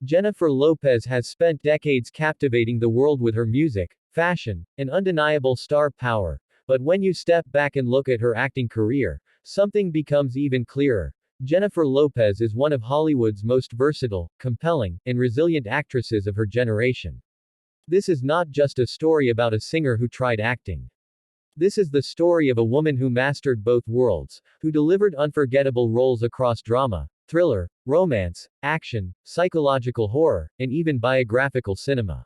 Jennifer Lopez has spent decades captivating the world with her music, fashion, and undeniable star power, but when you step back and look at her acting career, something becomes even clearer. Jennifer Lopez is one of Hollywood's most versatile, compelling, and resilient actresses of her generation. This is not just a story about a singer who tried acting. This is the story of a woman who mastered both worlds, who delivered unforgettable roles across drama, thriller, romance, action, psychological horror, and even biographical cinema.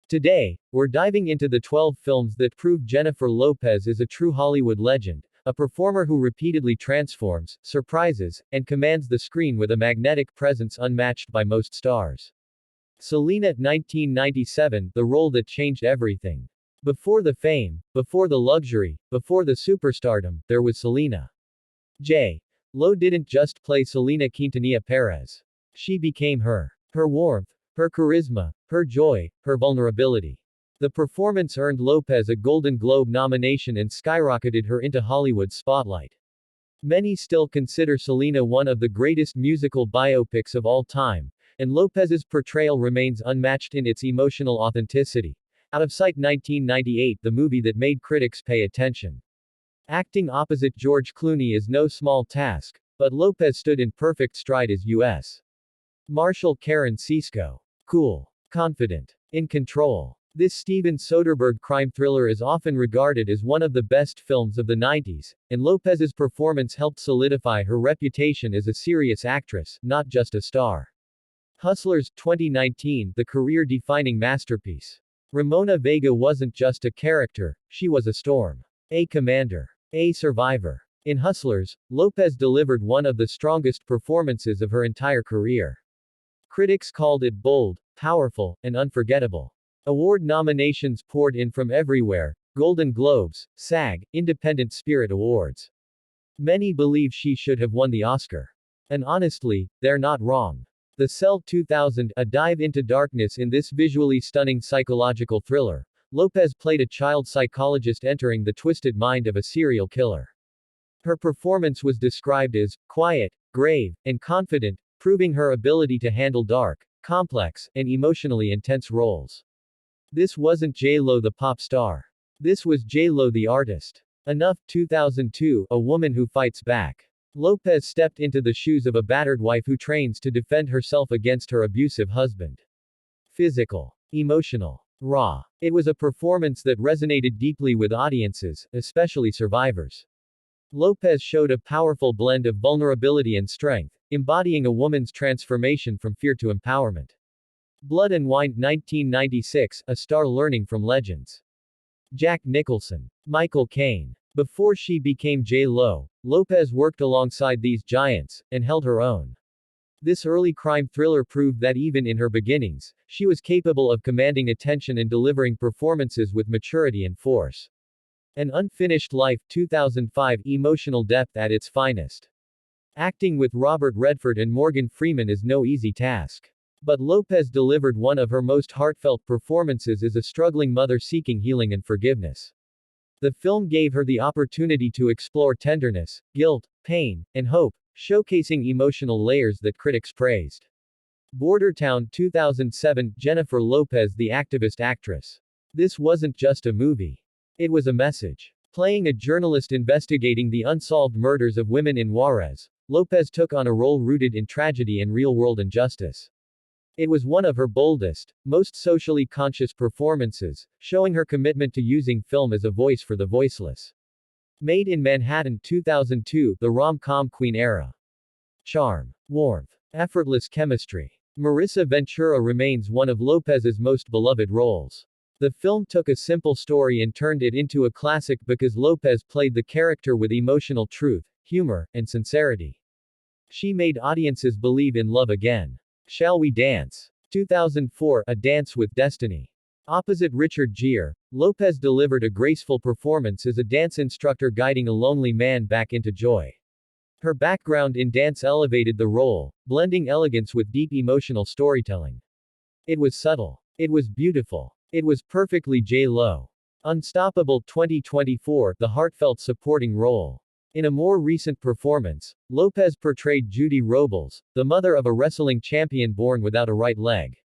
Today, we're diving into the 12 films that prove Jennifer Lopez is a true Hollywood legend, a performer who repeatedly transforms, surprises, and commands the screen with a magnetic presence unmatched by most stars. Selena, 1997, the role that changed everything. Before the fame, before the luxury, before the superstardom, there was Selena. J.Lo didn't just play Selena Quintanilla Perez. She became her. Her warmth, her charisma, her joy, her vulnerability. The performance earned Lopez a Golden Globe nomination and skyrocketed her into Hollywood's spotlight. Many still consider Selena one of the greatest musical biopics of all time, and Lopez's portrayal remains unmatched in its emotional authenticity. Out of Sight, 1998, the movie that made critics pay attention. Acting opposite George Clooney is no small task, but Lopez stood in perfect stride as U.S. Marshal Karen Cisco. Cool. Confident. In control. This Steven Soderbergh crime thriller is often regarded as one of the best films of the 90s, and Lopez's performance helped solidify her reputation as a serious actress, not just a star. Hustlers, 2019, the career-defining masterpiece. Ramona Vega wasn't just a character, she was a storm. A commander. A survivor. In Hustlers, Lopez delivered one of the strongest performances of her entire career. Critics called it bold, powerful, and unforgettable. Award nominations poured in from everywhere: Golden Globes, SAG, Independent Spirit Awards. Many believe she should have won the Oscar. And honestly, they're not wrong. The Cell 2000, a dive into darkness in this visually stunning psychological thriller. Lopez played a child psychologist entering the twisted mind of a serial killer. Her performance was described as quiet, grave, and confident, proving her ability to handle dark, complex, and emotionally intense roles. This wasn't J.Lo the pop star. This was J.Lo the artist. Enough, 2002, a woman who fights back. Lopez stepped into the shoes of a battered wife who trains to defend herself against her abusive husband. Physical. Emotional. Raw. It was a performance that resonated deeply with audiences, especially survivors. Lopez showed a powerful blend of vulnerability and strength, embodying a woman's transformation from fear to empowerment. Blood and Wine, 1996, a star learning from legends. Jack Nicholson. Michael Caine. Before she became J.Lo, Lopez worked alongside these giants, and held her own. This early crime thriller proved that even in her beginnings, she was capable of commanding attention and delivering performances with maturity and force. An Unfinished Life, 2005, emotional depth at its finest. Acting with Robert Redford and Morgan Freeman is no easy task. But Lopez delivered one of her most heartfelt performances as a struggling mother seeking healing and forgiveness. The film gave her the opportunity to explore tenderness, guilt, pain, and hope, showcasing emotional layers that critics praised. Bordertown, 2007, Jennifer Lopez, the activist actress. This wasn't just a movie. It was a message. Playing a journalist investigating the unsolved murders of women in Juarez, Lopez took on a role rooted in tragedy and real-world injustice. It was one of her boldest, most socially conscious performances, showing her commitment to using film as a voice for the voiceless. Made in Manhattan, 2002, the rom-com queen era. Charm. Warmth. Effortless chemistry. Marissa Ventura remains one of Lopez's most beloved roles. The film took a simple story and turned it into a classic because Lopez played the character with emotional truth, humor, and sincerity. She made audiences believe in love again. Shall We Dance? 2004, A Dance with Destiny. Opposite Richard Gere, Lopez delivered a graceful performance as a dance instructor guiding a lonely man back into joy. Her background in dance elevated the role, blending elegance with deep emotional storytelling. It was subtle. It was beautiful. It was perfectly J.Lo. Unstoppable, 2024, the heartfelt supporting role. In a more recent performance, Lopez portrayed Judy Robles, the mother of a wrestling champion born without a right leg.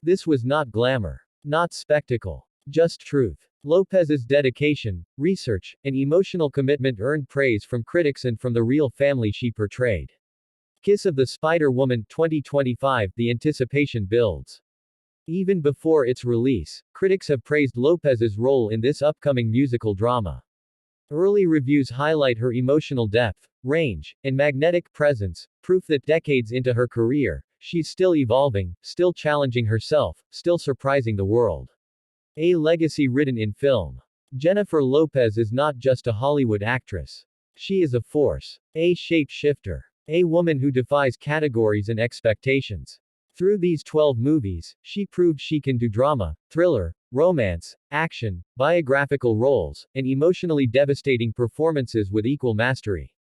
This was not glamour. Not spectacle. Just truth. Lopez's dedication, research, and emotional commitment earned praise from critics and from the real family she portrayed. Kiss of the Spider-Woman 2025. The anticipation builds. Even before its release, critics have praised Lopez's role in this upcoming musical drama. Early reviews highlight her emotional depth, range, and magnetic presence, proof that decades into her career, she's still evolving, still challenging herself, still surprising the world. A legacy written in film. Jennifer Lopez is not just a Hollywood actress. She is a force. A shapeshifter. A woman who defies categories and expectations. Through these 12 movies, she proved she can do drama, thriller, romance, action, biographical roles, and emotionally devastating performances with equal mastery.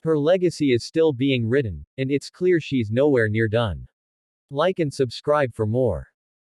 Her legacy is still being written, and it's clear she's nowhere near done. Like and subscribe for more.